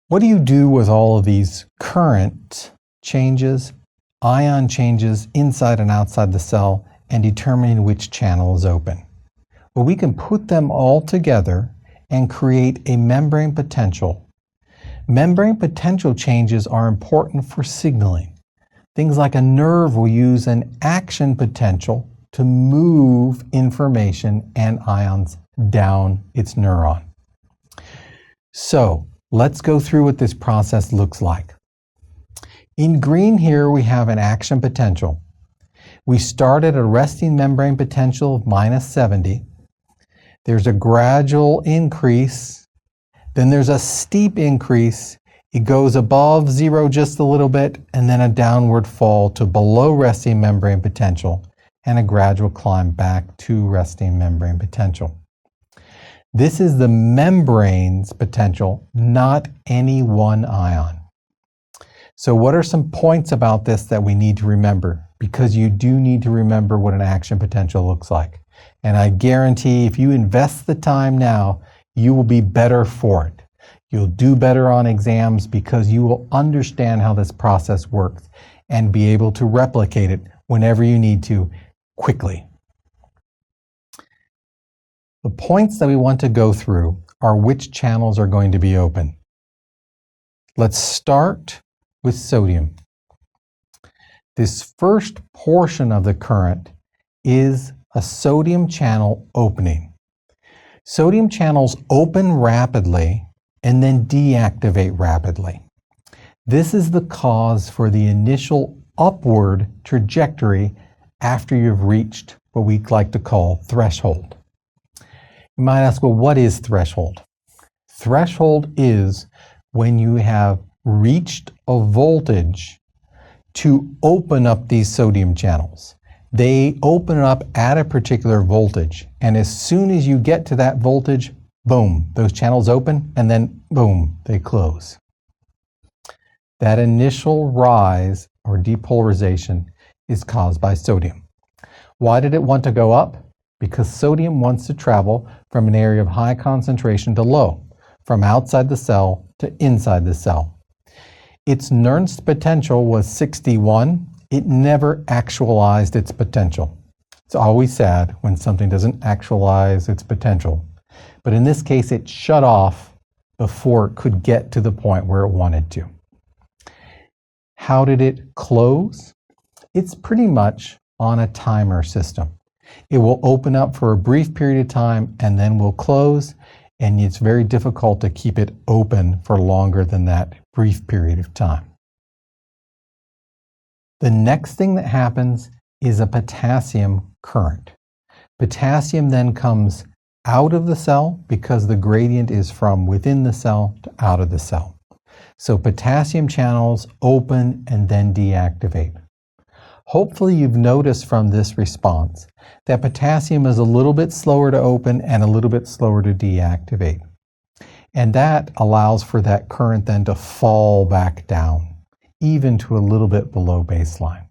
What do you do with all of these current changes, ion changes inside and outside the cell, and determining which channel is open? Well, we can put them all together and create a membrane potential. Membrane potential changes are important for signaling. Things like a nerve will use an action potential to move information and ions down its neuron. So let's go through what this process looks like. In green here, we have an action potential. We start at a resting membrane potential of -70. There's a gradual increase. Then there's a steep increase. It goes above zero just a little bit, and then a downward fall to below resting membrane potential, and a gradual climb back to resting membrane potential. This is the membrane's potential, not any one ion. So what are some points about this that we need to remember? Because you do need to remember what an action potential looks like. And I guarantee if you invest the time now, you will be better for it. You'll do better on exams because you will understand how this process works and be able to replicate it whenever you need to quickly. The points that we want to go through are which channels are going to be open. Let's start with sodium. This first portion of the current is a sodium channel opening. Sodium channels open rapidly and then deactivate rapidly. This is the cause for the initial upward trajectory after you've reached what we like to call threshold. You might ask, well, what is threshold? Threshold is when you have reached a voltage to open up these sodium channels. They open up at a particular voltage, and as soon as you get to that voltage, boom, those channels open, and then boom, they close. That initial rise or depolarization is caused by sodium. Why did it want to go up? Because sodium wants to travel from an area of high concentration to low, from outside the cell to inside the cell. Its Nernst potential was 61. It never actualized its potential. It's always sad when something doesn't actualize its potential. But in this case, it shut off before it could get to the point where it wanted to. How did it close? It's pretty much on a timer system. It will open up for a brief period of time and then will close, and it's very difficult to keep it open for longer than that brief period of time. The next thing that happens is a potassium current. Potassium then comes out of the cell because the gradient is from within the cell to out of the cell. So potassium channels open and then deactivate. Hopefully you've noticed from this response that potassium is a little bit slower to open and a little bit slower to deactivate. And that allows for that current then to fall back down, even to a little bit below baseline.